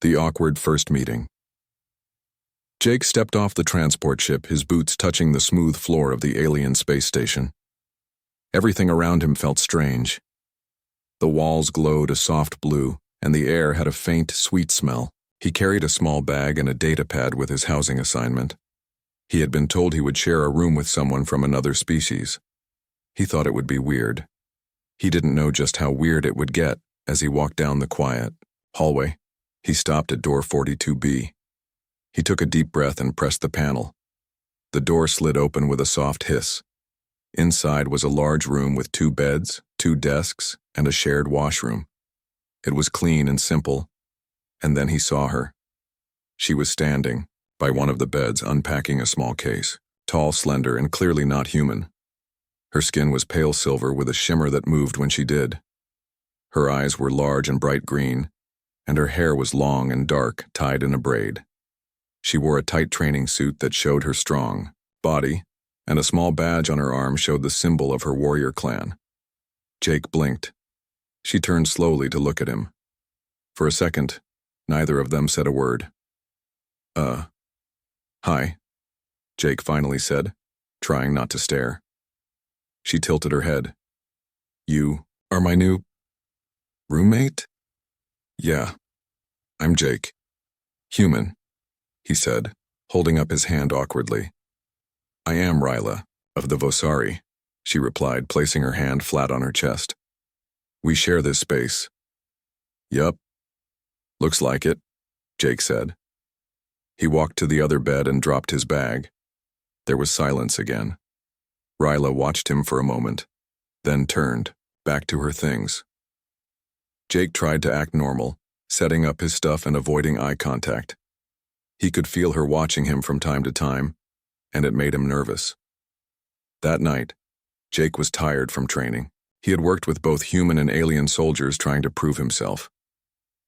The awkward first meeting. Jake stepped off the transport ship, his boots touching the smooth floor of the alien space station. Everything around him felt strange. The walls glowed a soft blue, and the air had a faint, sweet smell. He carried a small bag and a data pad with his housing assignment. He had been told he would share a room with someone from another species. He thought it would be weird. He didn't know just how weird it would get as he walked down the quiet hallway. He stopped at door 42B. He took a deep breath and pressed the panel. The door slid open with a soft hiss. Inside was a large room with 2 beds, 2 desks, and a shared washroom. It was clean and simple, and then he saw her. She was standing by one of the beds, unpacking a small case, tall, slender, and clearly not human. Her skin was pale silver with a shimmer that moved when she did. Her eyes were large and bright green, and her hair was long and dark, tied in a braid. She wore a tight training suit that showed her strong body, and a small badge on her arm showed the symbol of her warrior clan. Jake blinked. She turned slowly to look at him. For a second, neither of them said a word. Hi, Jake finally said, trying not to stare. She tilted her head. You are my new roommate? Yeah, I'm Jake. Human, he said, holding up his hand awkwardly. I am Ryla, of the Vosari, she replied, placing her hand flat on her chest. We share this space. Yup. Looks like it, Jake said. He walked to the other bed and dropped his bag. There was silence again. Ryla watched him for a moment, then turned, back to her things. Jake tried to act normal, setting up his stuff and avoiding eye contact. He could feel her watching him from time to time, and it made him nervous. That night, Jake was tired from training. He had worked with both human and alien soldiers trying to prove himself.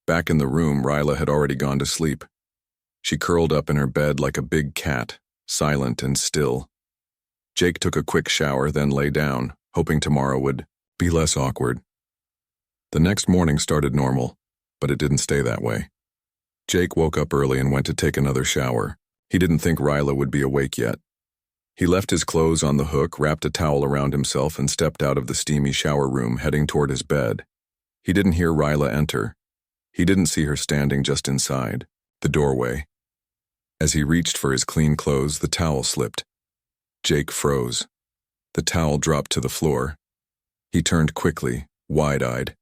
Back in the room, Ryla had already gone to sleep. She curled up in her bed like a big cat, silent and still. Jake took a quick shower, then lay down, hoping tomorrow would be less awkward. The next morning started normal, but it didn't stay that way. Jake woke up early and went to take another shower. He didn't think Ryla would be awake yet. He left his clothes on the hook, wrapped a towel around himself, and stepped out of the steamy shower room, heading toward his bed. He didn't hear Ryla enter. He didn't see her standing just inside the doorway. As he reached for his clean clothes, the towel slipped. Jake froze. The towel dropped to the floor. He turned quickly, wide-eyed,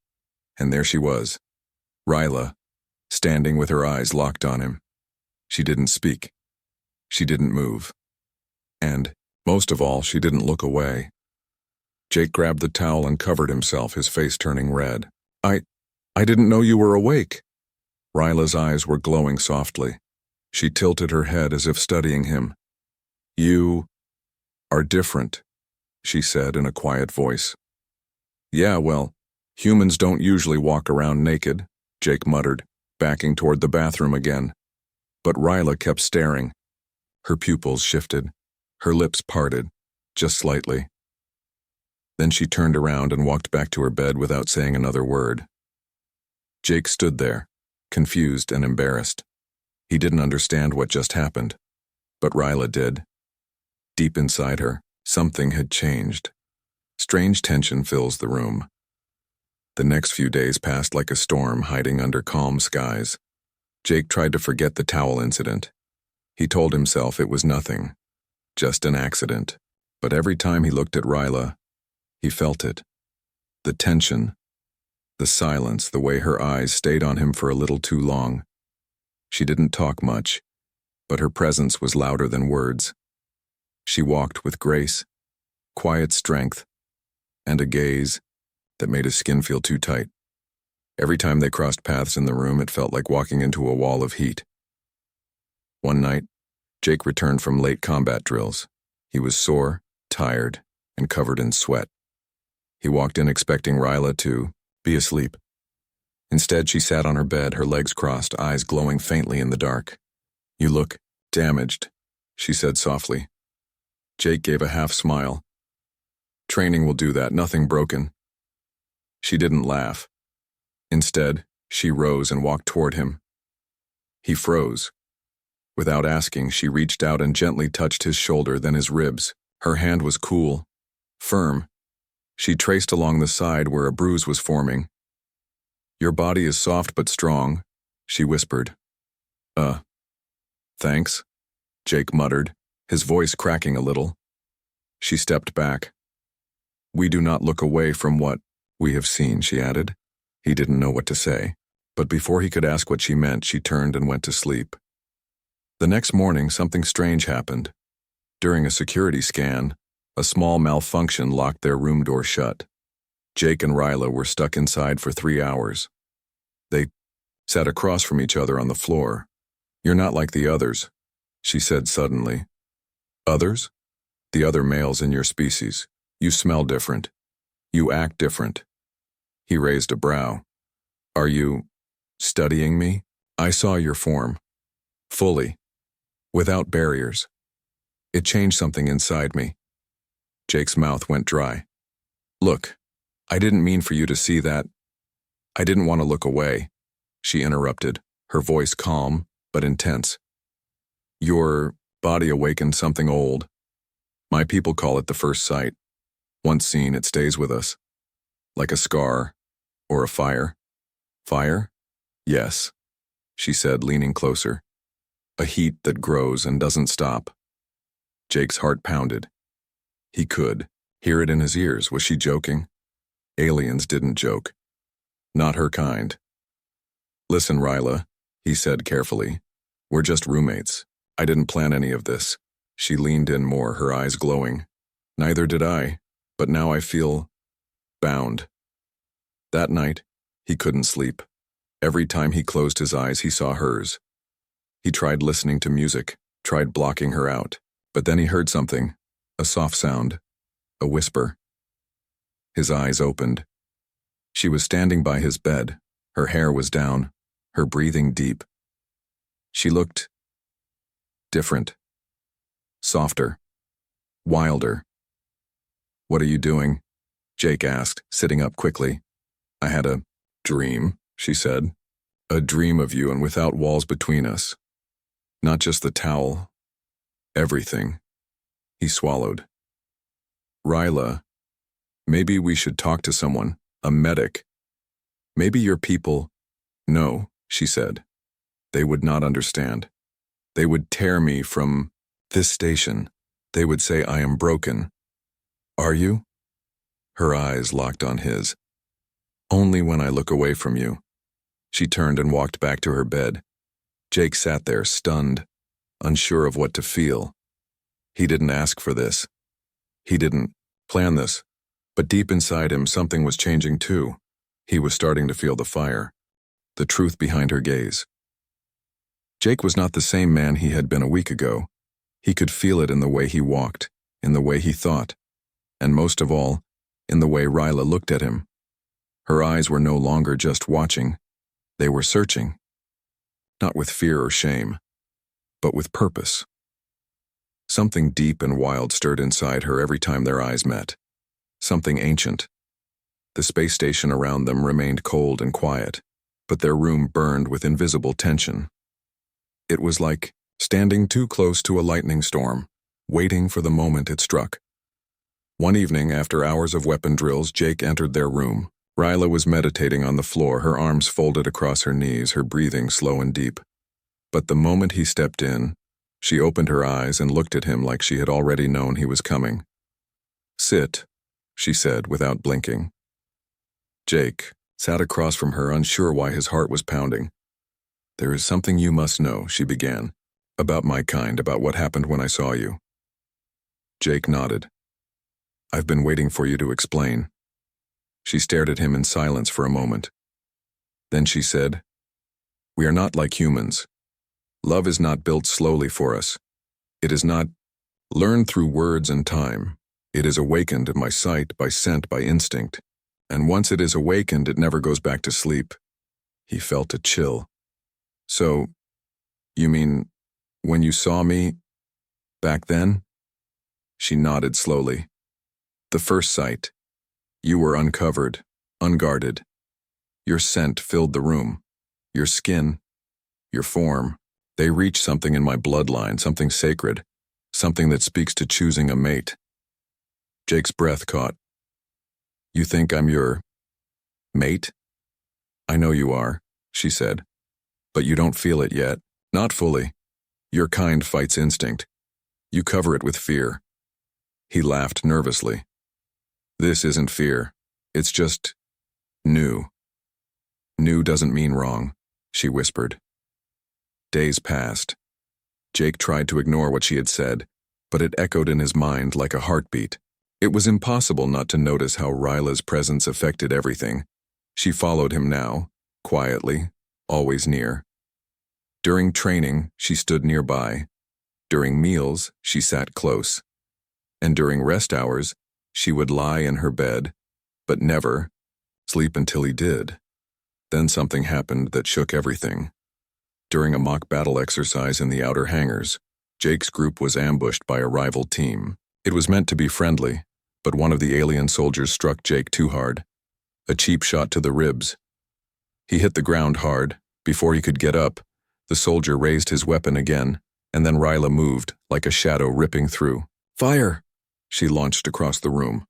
and there she was, Ryla, standing with her eyes locked on him. She didn't speak. She didn't move. And, most of all, she didn't look away. Jake grabbed the towel and covered himself, his face turning red. I didn't know you were awake. Ryla's eyes were glowing softly. She tilted her head as if studying him. You are different, she said in a quiet voice. Yeah, well, humans don't usually walk around naked, Jake muttered, backing toward the bathroom again. But Ryla kept staring. Her pupils shifted. Her lips parted, just slightly. Then she turned around and walked back to her bed without saying another word. Jake stood there, confused and embarrassed. He didn't understand what just happened, but Ryla did. Deep inside her, something had changed. Strange tension fills the room. The next few days passed like a storm, hiding under calm skies. Jake tried to forget the towel incident. He told himself it was nothing, just an accident. But every time he looked at Ryla, he felt it. The tension, the silence, the way her eyes stayed on him for a little too long. She didn't talk much, but her presence was louder than words. She walked with grace, quiet strength, and a gaze that made his skin feel too tight. Every time they crossed paths in the room, it felt like walking into a wall of heat. One night, Jake returned from late combat drills. He was sore, tired, and covered in sweat. He walked in expecting Ryla to be asleep. Instead, she sat on her bed, her legs crossed, eyes glowing faintly in the dark. You look damaged, she said softly. Jake gave a half smile. Training will do that, nothing broken. She didn't laugh. Instead, she rose and walked toward him. He froze. Without asking, she reached out and gently touched his shoulder, then his ribs. Her hand was cool, firm. She traced along the side where a bruise was forming. "Your body is soft but strong," she whispered. Thanks," Jake muttered, his voice cracking a little. She stepped back. "We do not look away from what we have seen," she added. He didn't know what to say, but before he could ask what she meant, she turned and went to sleep. The next morning, something strange happened. During a security scan, a small malfunction locked their room door shut. Jake and Ryla were stuck inside for 3 hours. They sat across from each other on the floor. "You're not like the others," she said suddenly. "Others?" "The other males in your species. You smell different. You act different." He raised a brow. "Are you studying me?" "I saw your form. Fully. Without barriers. It changed something inside me." Jake's mouth went dry. "Look, I didn't mean for you to see that. I didn't want to look away," she interrupted, her voice calm but intense. "Your body awakened something old. My people call it the first sight. Once seen, it stays with us. Like a scar or a fire." "Fire?" "Yes," she said, leaning closer. "A heat that grows and doesn't stop." Jake's heart pounded. He could hear it in his ears. Was she joking? Aliens didn't joke. Not her kind. "Listen, Ryla," he said carefully. "We're just roommates. I didn't plan any of this." She leaned in more, her eyes glowing. "Neither did I, but now I feel bound." That night, he couldn't sleep. Every time he closed his eyes, he saw hers. He tried listening to music, tried blocking her out, but then he heard something, a soft sound, a whisper. His eyes opened. She was standing by his bed. Her hair was down, her breathing deep. She looked different, softer, wilder. "What are you doing?" Jake asked, sitting up quickly. "I had a dream," she said. "A dream of you and without walls between us. Not just the towel. Everything." He swallowed. "Ryla, maybe we should talk to someone, a medic. Maybe your people—" "No," she said. "They would not understand. They would tear me from this station. They would say I am broken." "Are you?" Her eyes locked on his. "Only when I look away from you." She turned and walked back to her bed. Jake sat there, stunned, unsure of what to feel. He didn't ask for this. He didn't plan this. But deep inside him, something was changing too. He was starting to feel the fire, the truth behind her gaze. Jake was not the same man he had been a week ago. He could feel it in the way he walked, in the way he thought, and most of all, in the way Ryla looked at him. Her eyes were no longer just watching. They were searching. Not with fear or shame, but with purpose. Something deep and wild stirred inside her every time their eyes met. Something ancient. The space station around them remained cold and quiet, but their room burned with invisible tension. It was like standing too close to a lightning storm, waiting for the moment it struck. One evening, after hours of weapon drills, Jake entered their room. Ryla was meditating on the floor, her arms folded across her knees, her breathing slow and deep. But the moment he stepped in, she opened her eyes and looked at him like she had already known he was coming. "Sit," she said without blinking. Jake sat across from her, unsure why his heart was pounding. "There is something you must know," she began. "About my kind, about what happened when I saw you." Jake nodded. "I've been waiting for you to explain." She stared at him in silence for a moment. Then she said, "We are not like humans. Love is not built slowly for us. It is not learned through words and time. It is awakened by sight, by scent, by instinct. And once it is awakened, it never goes back to sleep." He felt a chill. "So, you mean, when you saw me, back then?" She nodded slowly. "The first sight. You were uncovered, unguarded. Your scent filled the room. Your skin, your form. They reach something in my bloodline, something sacred, something that speaks to choosing a mate. Jake's breath caught. You think I'm your mate? I know you are, she said. But you don't feel it yet. Not fully. Your kind fights instinct. You cover it with fear. He laughed nervously. This isn't fear. It's just new. New doesn't mean wrong, she whispered. Days passed. Jake tried to ignore what she had said, but it echoed in his mind like a heartbeat. It was impossible not to notice how Ryla's presence affected everything. She followed him now, quietly, always near. During training, she stood nearby. During meals, she sat close. And during rest hours, she would lie in her bed, but never sleep until he did. Then something happened that shook everything. During a mock battle exercise in the outer hangars, Jake's group was ambushed by a rival team. It was meant to be friendly, but one of the alien soldiers struck Jake too hard. A cheap shot to the ribs. He hit the ground hard. Before he could get up, the soldier raised his weapon again, and then Ryla moved, like a shadow ripping through. Fire! She launched across the room.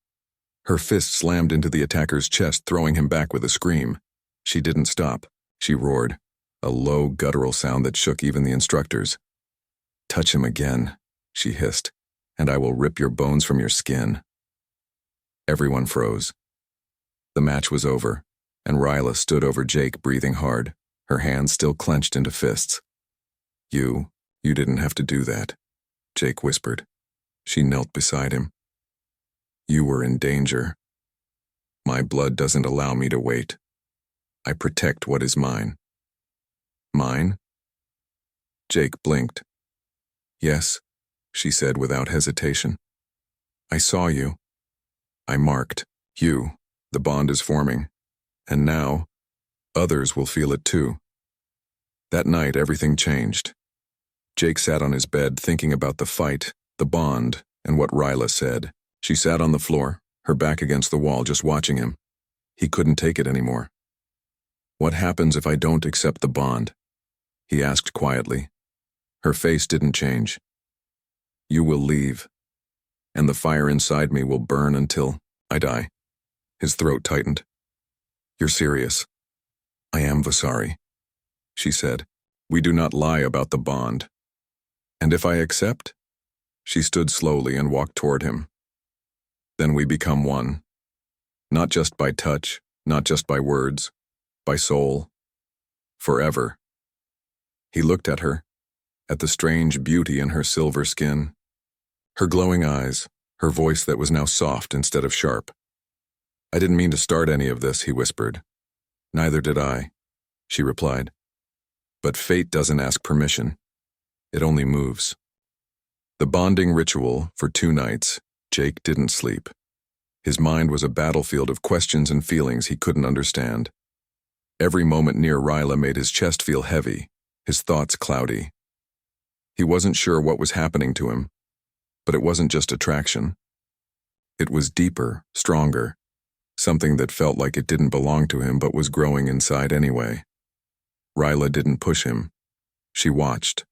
Her fist slammed into the attacker's chest, throwing him back with a scream. She didn't stop. She roared, a low, guttural sound that shook even the instructors. Touch him again, she hissed, and I will rip your bones from your skin. Everyone froze. The match was over, and Ryla stood over Jake, breathing hard, her hands still clenched into fists. You didn't have to do that, Jake whispered. She knelt beside him. You were in danger. My blood doesn't allow me to wait. I protect what is mine. Mine? Jake blinked. Yes, she said without hesitation. I saw you. I marked you. The bond is forming. And now, others will feel it too. That night, everything changed. Jake sat on his bed thinking about the fight, the bond, and what Ryla said. She sat on the floor, her back against the wall, just watching him. He couldn't take it anymore. What happens if I don't accept the bond? He asked quietly. Her face didn't change. You will leave, and the fire inside me will burn until I die. His throat tightened. You're serious. I am Vasari, she said. We do not lie about the bond. And if I accept? She stood slowly and walked toward him. Then we become one. Not just by touch, not just by words, by soul. Forever. He looked at her, at the strange beauty in her silver skin, her glowing eyes, her voice that was now soft instead of sharp. I didn't mean to start any of this, he whispered. Neither did I, she replied. But fate doesn't ask permission. It only moves. The bonding ritual for 2 nights, Jake didn't sleep. His mind was a battlefield of questions and feelings he couldn't understand. Every moment near Ryla made his chest feel heavy, his thoughts cloudy. He wasn't sure what was happening to him, but it wasn't just attraction. It was deeper, stronger, something that felt like it didn't belong to him but was growing inside anyway. Ryla didn't push him. She watched.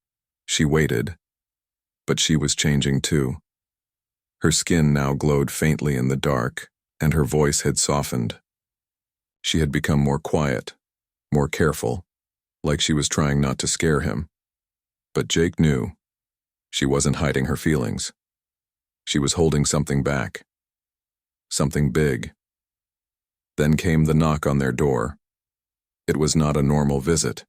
She waited. But she was changing too. Her skin now glowed faintly in the dark, and her voice had softened. She had become more quiet, more careful, like she was trying not to scare him. But Jake knew. She wasn't hiding her feelings. She was holding something back. Something big. Then came the knock on their door. It was not a normal visit.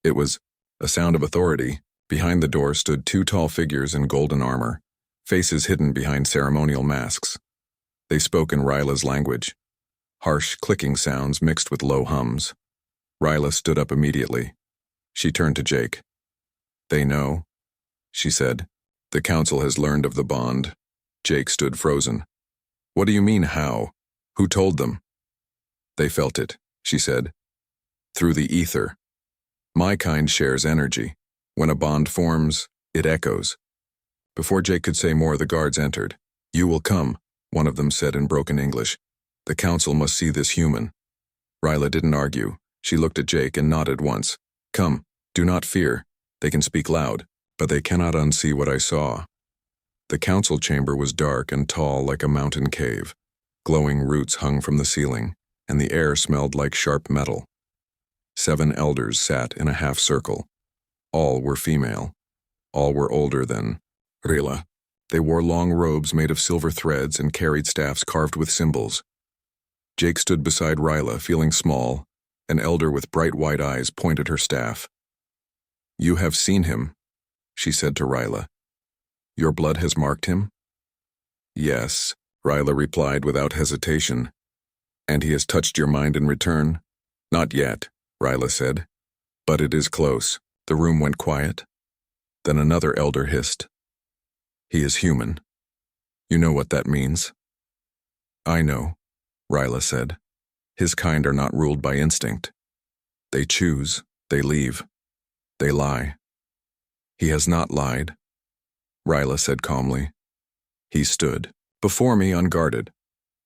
It was a sound of authority. Behind the door stood 2 tall figures in golden armor, faces hidden behind ceremonial masks. They spoke in Ryla's language, harsh clicking sounds mixed with low hums. Ryla stood up immediately. She turned to Jake. They know, she said. The council has learned of the bond. Jake stood frozen. What do you mean, how? Who told them? They felt it, she said. Through the ether. My kind shares energy. When a bond forms, it echoes. Before Jake could say more, the guards entered. You will come, one of them said in broken English. The council must see this human. Ryla didn't argue. She looked at Jake and nodded once. Come, Do not fear. They can speak loud, but they cannot unsee what I saw. The council chamber was dark and tall like a mountain cave. Glowing roots hung from the ceiling, and the air smelled like sharp metal. 7 elders sat in a half circle. All were female. All were older than ryla. They wore long robes made of silver threads and carried staffs carved with symbols. Jake stood beside Ryla, feeling small. An elder with bright white eyes pointed her staff. You have seen him, she said to Ryla. Your blood has marked him? Yes, Ryla replied without hesitation. And he has touched your mind in return? Not yet, Ryla said. But it is close. The room went quiet. Then another elder hissed. He is human. You know what that means? I know, Ryla said. His kind are not ruled by instinct. They choose, they leave, they lie. He has not lied, Ryla said calmly. He stood before me unguarded.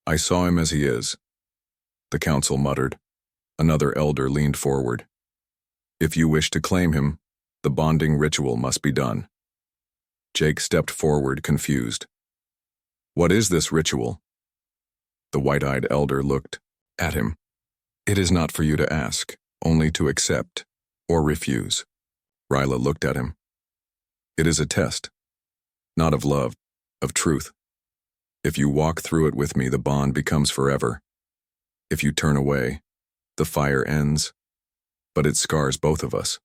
I saw him as he is. The council muttered. Another elder leaned forward. If you wish to claim him, the bonding ritual must be done. Jake stepped forward, confused. What is this ritual? The white-eyed elder looked at him. It is not for you to ask, only to accept or refuse. Ryla looked at him. It is a test, not of love, of truth. If you walk through it with me, the bond becomes forever. If you turn away, the fire ends, but it scars both of us.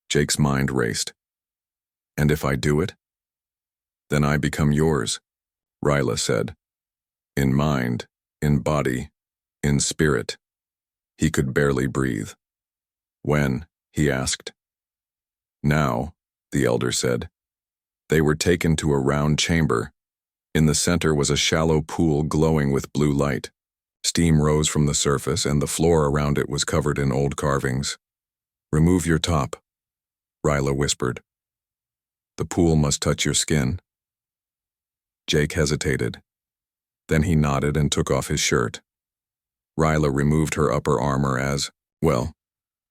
Jake's mind raced. And if I do it? Then I become yours, Ryla said. In mind, in body, in spirit. He could barely breathe. When? He asked. Now, the elder said. They were taken to a round chamber. In the center was a shallow pool glowing with blue light. Steam rose from the surface, and the floor around it was covered in old carvings. Remove your top, Ryla whispered. The pool must touch your skin. Jake hesitated. Then he nodded and took off his shirt. Ryla removed her upper armor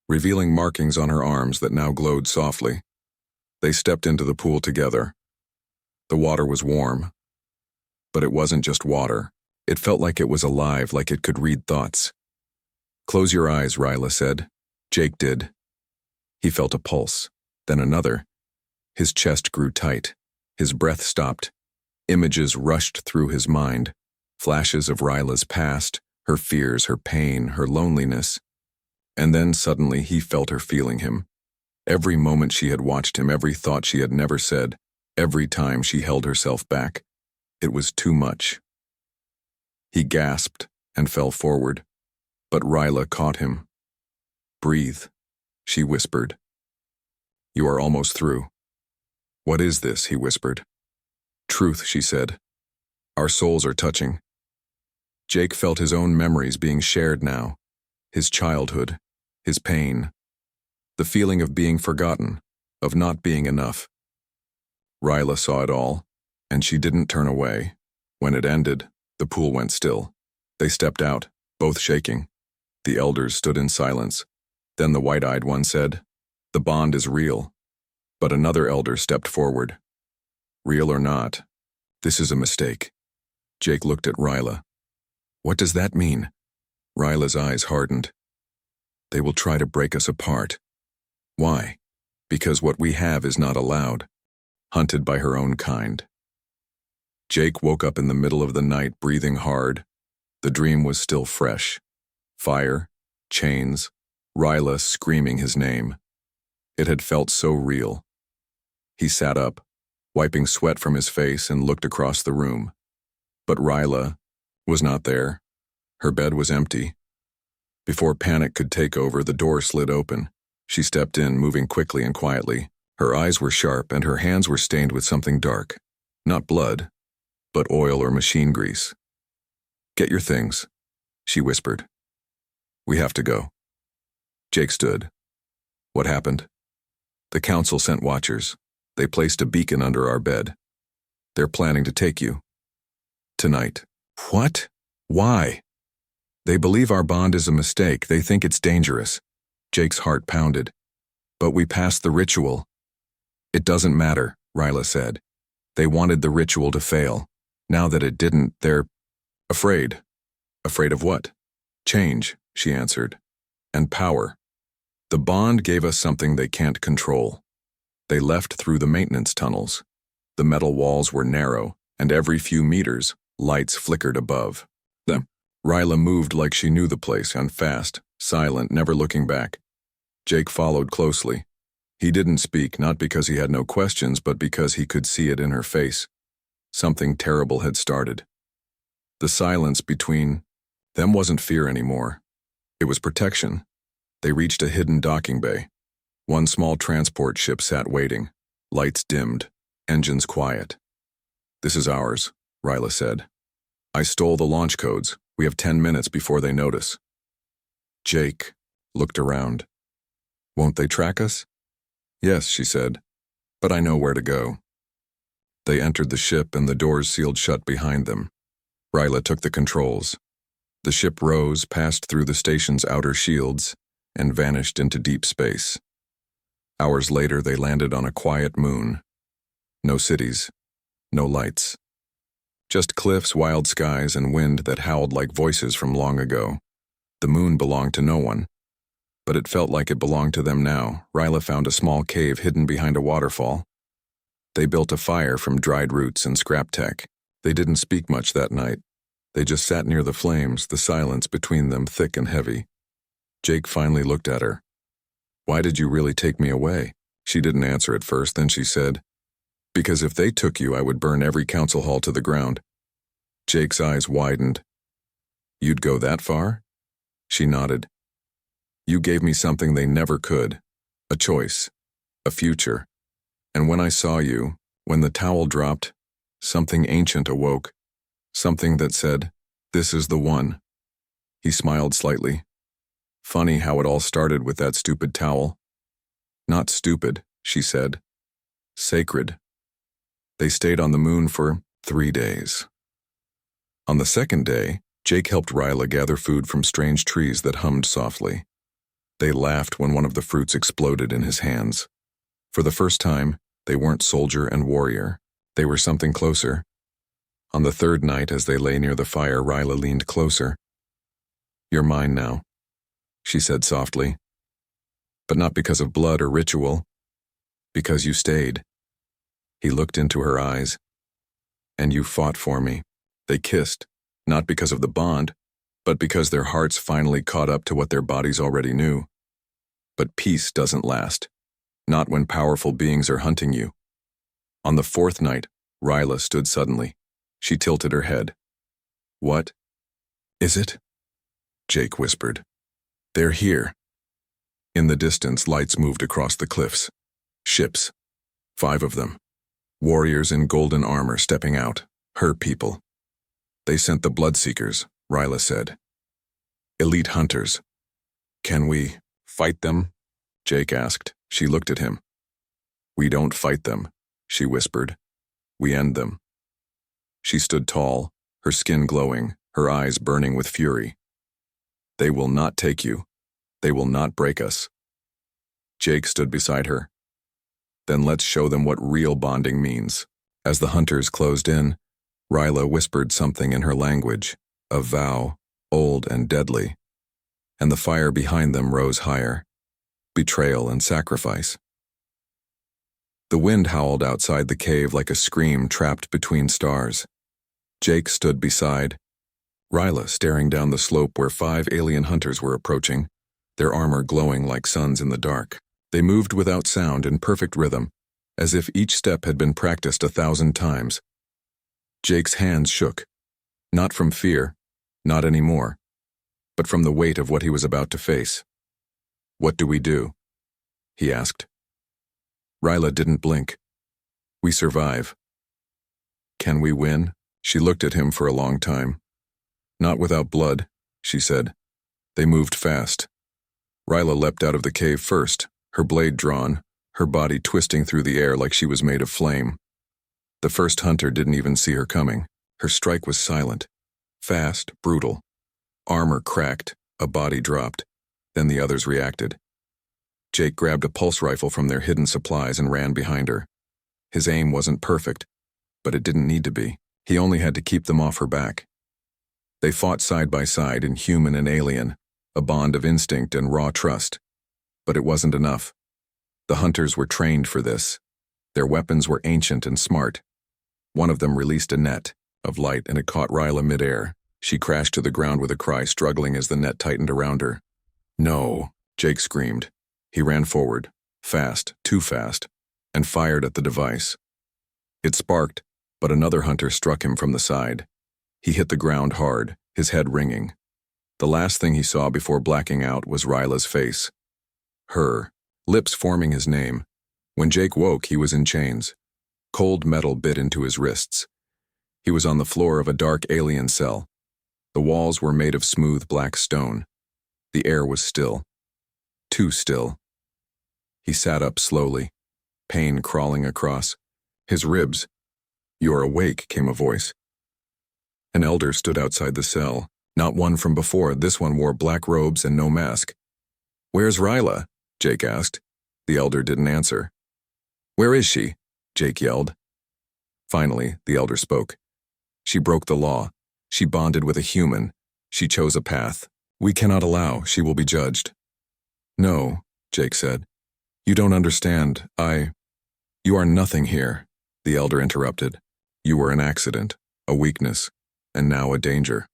revealing markings on her arms that now glowed softly. They stepped into the pool together. The water was warm. But it wasn't just water. It felt like it was alive, like it could read thoughts. Close your eyes, Ryla said. Jake did. He felt a pulse, then another. His chest grew tight. His breath stopped. Images rushed through his mind. Flashes of Ryla's past, her fears, her pain, her loneliness. And then suddenly he felt her feeling him. Every moment she had watched him, every thought she had never said, every time she held herself back. It was too much. He gasped and fell forward, but Ryla caught him. Breathe, she whispered. You are almost through. What is this? He whispered. Truth, she said. Our souls are touching. Jake felt his own memories being shared now. His childhood, his pain, the feeling of being forgotten, of not being enough. Ryla saw it all, and she didn't turn away. When it ended, the pool went still. They stepped out, both shaking. The elders stood in silence. Then the white-eyed one said, The bond is real. But another elder stepped forward. Real or not, this is a mistake. Jake looked at Ryla. What does that mean? Ryla's eyes hardened. They will try to break us apart. Why? Because what we have is not allowed. Hunted by her own kind. Jake woke up in the middle of the night, breathing hard. The dream was still fresh. Fire, chains, Ryla screaming his name. It had felt so real. He sat up, wiping sweat from his face, and looked across the room. But Ryla was not there. Her bed was empty. Before panic could take over, the door slid open. She stepped in, moving quickly and quietly. Her eyes were sharp, and her hands were stained with something dark. Not blood, but oil or machine grease. Get your things, she whispered. We have to go. Jake stood. What happened? The council sent watchers. They placed a beacon under our bed. They're planning to take you. Tonight. What? Why? They believe our bond is a mistake. They think it's dangerous. Jake's heart pounded. But we passed the ritual. It doesn't matter, Ryla said. They wanted the ritual to fail. Now that it didn't, they're afraid. Afraid of what? Change, she answered. And power. The bond gave us something they can't control. They left through the maintenance tunnels. The metal walls were narrow, and every few meters, lights flickered above them. Ryla moved like she knew the place, and fast, silent, never looking back. Jake followed closely. He didn't speak, not because he had no questions, but because he could see it in her face. Something terrible had started. The silence between them wasn't fear anymore. It was protection. They reached a hidden docking bay. One small transport ship sat waiting. Lights dimmed, engines quiet. This is ours, Ryla said. I stole the launch codes. We have 10 minutes before they notice. Jake looked around. Won't they track us? Yes, she said, but I know where to go. They entered the ship and the doors sealed shut behind them. Ryla took the controls. The ship rose, passed through the station's outer shields, and vanished into deep space. Hours later, they landed on a quiet moon. No cities, no lights. Just cliffs, wild skies, and wind that howled like voices from long ago. The moon belonged to no one, but it felt like it belonged to them now. Ryla found a small cave hidden behind a waterfall. They built a fire from dried roots and scrap tech. They didn't speak much that night. They just sat near the flames, the silence between them thick and heavy. Jake finally looked at her. Why did you really take me away? She didn't answer at first, then she said, because if they took you, I would burn every council hall to the ground. Jake's eyes widened. You'd go that far? She nodded. You gave me something they never could. A choice. A future. And when I saw you, when the towel dropped, something ancient awoke. Something that said, this is the one. He smiled slightly. Funny how it all started with that stupid towel. Not stupid, she said. Sacred. They stayed on the moon for 3 days. On the second day, Jake helped Ryla gather food from strange trees that hummed softly. They laughed when one of the fruits exploded in his hands. For the first time, they weren't soldier and warrior. They were something closer. On the third night, as they lay near the fire, Ryla leaned closer. You're mine now, she said softly. But not because of blood or ritual. Because you stayed. He looked into her eyes. And you fought for me. They kissed, not because of the bond, but because their hearts finally caught up to what their bodies already knew. But peace doesn't last. Not when powerful beings are hunting you. On the fourth night, Ryla stood suddenly. She tilted her head. What is it? Jake whispered. They're here. In the distance, lights moved across the cliffs. Ships. 5 of them. Warriors in golden armor stepping out. Her people. They sent the Bloodseekers, Ryla said. Elite hunters. Can we fight them? Jake asked. She looked at him. We don't fight them, she whispered. We end them. She stood tall, her skin glowing, her eyes burning with fury. They will not take you. They will not break us. Jake stood beside her. Then let's show them what real bonding means. As the hunters closed in, Ryla whispered something in her language, a vow, old and deadly. And the fire behind them rose higher. Betrayal and sacrifice. The wind howled outside the cave like a scream trapped between stars. Jake stood beside Ryla, staring down the slope where 5 alien hunters were approaching, their armor glowing like suns in the dark. They moved without sound in perfect rhythm, as if each step had been practiced 1,000 times. Jake's hands shook, not from fear, not anymore, but from the weight of what he was about to face. What do we do? He asked. Ryla didn't blink. We survive. Can we win? She looked at him for a long time. Not without blood, she said. They moved fast. Ryla leapt out of the cave first, her blade drawn, her body twisting through the air like she was made of flame. The first hunter didn't even see her coming. Her strike was silent, fast, brutal. Armor cracked, a body dropped. Then the others reacted. Jake grabbed a pulse rifle from their hidden supplies and ran behind her. His aim wasn't perfect, but it didn't need to be. He only had to keep them off her back. They fought side by side in human and alien, a bond of instinct and raw trust. But it wasn't enough. The hunters were trained for this. Their weapons were ancient and smart. One of them released a net of light and it caught Ryla midair. She crashed to the ground with a cry, struggling as the net tightened around her. "No," Jake screamed. He ran forward, fast, too fast, and fired at the device. It sparked, but another hunter struck him from the side. He hit the ground hard, his head ringing. The last thing he saw before blacking out was Ryla's face. Her, lips forming his name. When Jake woke, he was in chains. Cold metal bit into his wrists. He was on the floor of a dark alien cell. The walls were made of smooth black stone. The air was still. Too still. He sat up slowly, pain crawling across his ribs. "You're awake," came a voice. An elder stood outside the cell. Not one from before, this one wore black robes and no mask. "Where's Ryla?" Jake asked. The elder didn't answer. "Where is she?" Jake yelled. Finally, the elder spoke. "She broke the law. She bonded with a human. She chose a path. We cannot allow she will be judged." "No," Jake said. "You don't understand. You are nothing here," the elder interrupted. "You were an accident, a weakness, and now a danger."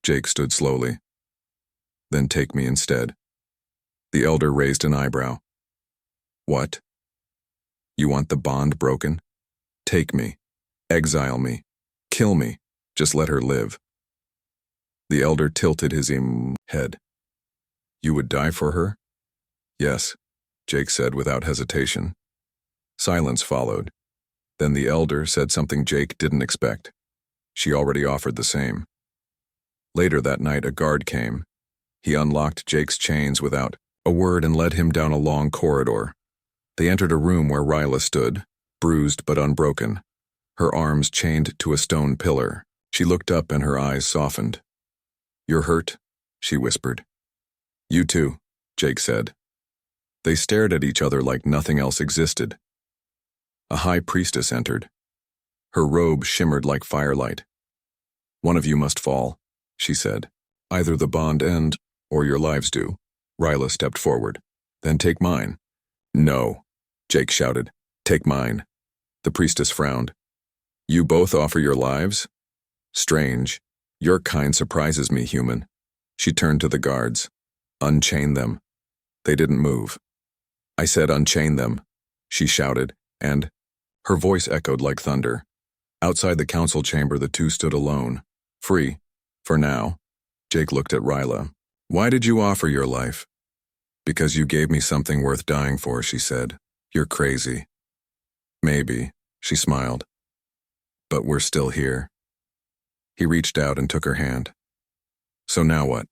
Jake stood slowly. "Then take me instead." The elder raised an eyebrow. "What? You want the bond broken? Take me. Exile me. Kill me. Just let her live." The elder tilted his head. "You would die for her?" "Yes," Jake said without hesitation. Silence followed. Then the elder said something Jake didn't expect. She already offered the same. Later that night, a guard came. He unlocked Jake's chains without a word and led him down a long corridor. They entered a room where Ryla stood, bruised but unbroken, her arms chained to a stone pillar. She looked up and her eyes softened. "You're hurt?" she whispered. "You too," Jake said. They stared at each other like nothing else existed. A high priestess entered. Her robe shimmered like firelight. "One of you must fall," she said. "Either the bond end, or your lives do." Ryla stepped forward. "Then take mine." "No," Jake shouted. "Take mine." The priestess frowned. "You both offer your lives? Strange. Your kind surprises me, human." She turned to the guards. "Unchain them." They didn't move. "I said unchain them," she shouted, and her voice echoed like thunder. Outside the council chamber, the two stood alone, free, for now. Jake looked at Ryla. "Why did you offer your life?" "Because you gave me something worth dying for," she said. "You're crazy." "Maybe," she smiled. "But we're still here." He reached out and took her hand. "So now what?"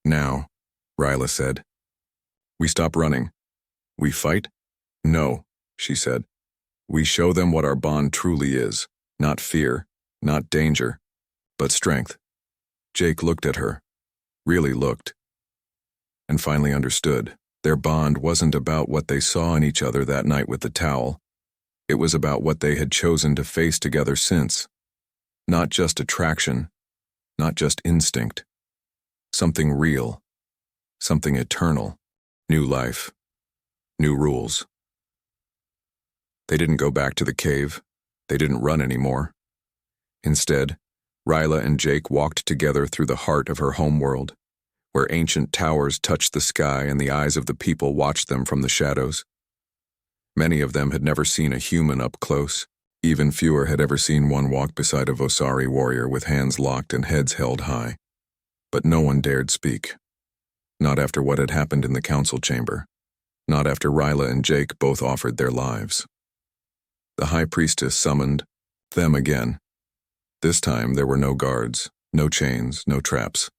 "Now," Ryla said, "we stop running. We fight?" "No," she said. "We show them what our bond truly is. Not fear, not danger, but strength." Jake looked at her, really looked, and finally understood. Their bond wasn't about what they saw in each other that night with the towel. It was about what they had chosen to face together since. Not just attraction, not just instinct. Something real, something eternal. New life, new rules. They didn't go back to the cave. They didn't run anymore. Instead, Ryla and Jake walked together through the heart of her homeworld, where ancient towers touched the sky and the eyes of the people watched them from the shadows. Many of them had never seen a human up close. Even fewer had ever seen one walk beside a Vosari warrior with hands locked and heads held high. But no one dared speak. Not after what had happened in the council chamber. Not after Ryla and Jake both offered their lives. The high priestess summoned them again. This time there were no guards, no chains, no traps.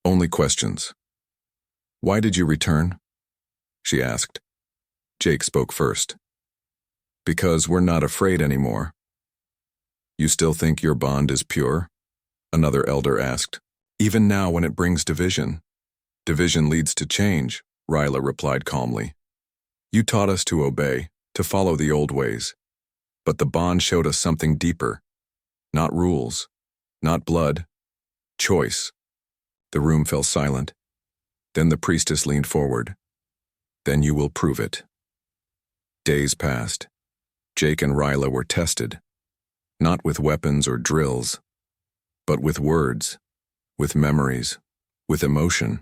Only questions. "Why did you return?" she asked. Jake spoke first. "Because we're not afraid anymore." "You still think your bond is pure?" another elder asked. "Even now when it brings division. Division leads to change, Ryla replied calmly. You taught us to obey, to follow the old ways. But the bond showed us something deeper. Not rules, not blood, choice. The room fell silent. Then the priestess leaned forward. Then you will prove it. Days passed. Jake and Ryla were tested. Not with weapons or drills, but with words, with memories, with emotion.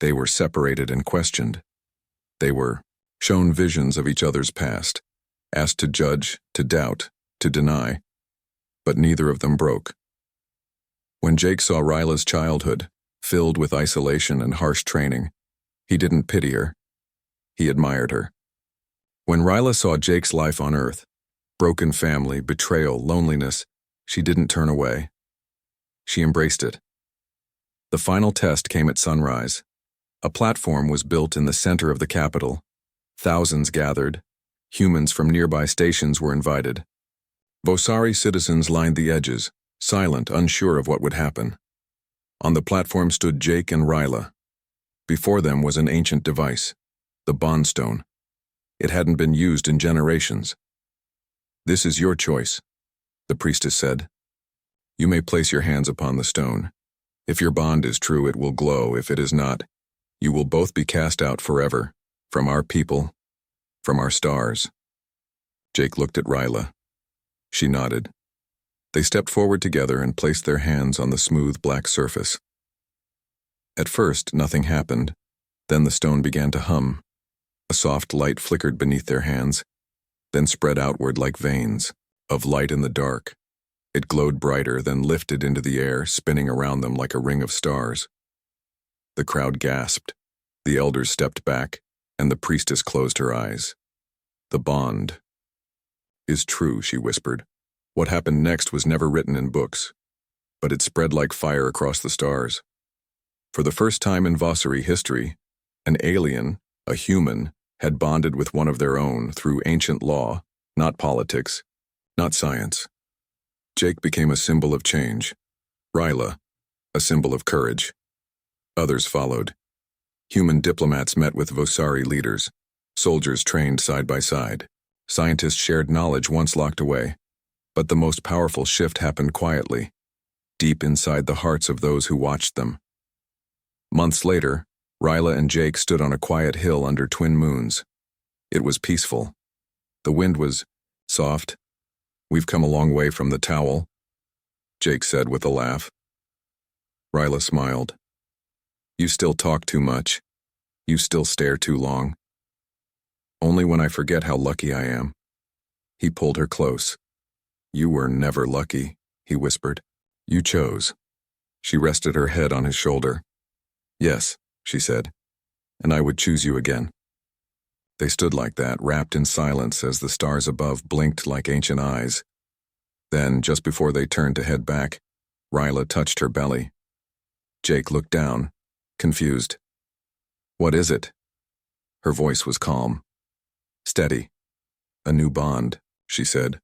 They were separated and questioned. They were shown visions of each other's past, asked to judge, to doubt, to deny, but neither of them broke. When Jake saw Ryla's childhood, filled with isolation and harsh training, he didn't pity her. He admired her. When Ryla saw Jake's life on Earth, broken family, betrayal, loneliness, she didn't turn away. She embraced it. The final test came at sunrise. A platform was built in the center of the capital. Thousands gathered. Humans from nearby stations were invited. Vosari citizens lined the edges, silent, unsure of what would happen. On the platform stood Jake and Ryla. Before them was an ancient device, the Bondstone. It hadn't been used in generations. This is your choice, the priestess said. You may place your hands upon the stone. If your bond is true, it will glow. If it is not, you will both be cast out forever, from our people, from our stars. Jake looked at Ryla. She nodded. They stepped forward together and placed their hands on the smooth black surface. At first, nothing happened. Then the stone began to hum. A soft light flickered beneath their hands, then spread outward like veins of light in the dark. It glowed brighter, then lifted into the air, spinning around them like a ring of stars. The crowd gasped. The elders stepped back, and the priestess closed her eyes. The bond is true, she whispered. What happened next was never written in books, but it spread like fire across the stars. For the first time in Vosari history, an alien, a human, had bonded with one of their own through ancient law, not politics, not science. Jake became a symbol of change. Ryla, a symbol of courage. Others followed. Human diplomats met with Vosari leaders. Soldiers trained side by side. Scientists shared knowledge once locked away. But the most powerful shift happened quietly, deep inside the hearts of those who watched them. Months later, Ryla and Jake stood on a quiet hill under twin moons. It was peaceful. The wind was soft. We've come a long way from the towel, Jake said with a laugh. Ryla smiled. You still talk too much. You still stare too long. Only when I forget how lucky I am. He pulled her close. You were never lucky, he whispered. You chose. She rested her head on his shoulder. Yes, she said, and I would choose you again. They stood like that, wrapped in silence as the stars above blinked like ancient eyes. Then, just before they turned to head back, Ryla touched her belly. Jake looked down, confused. What is it? Her voice was calm. Steady. A new bond, she said.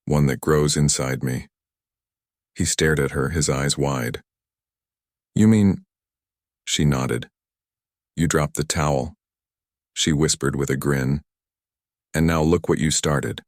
One that grows inside me. He stared at her, his eyes wide. You mean... She nodded. You dropped the towel, she whispered with a grin. And now look what you started.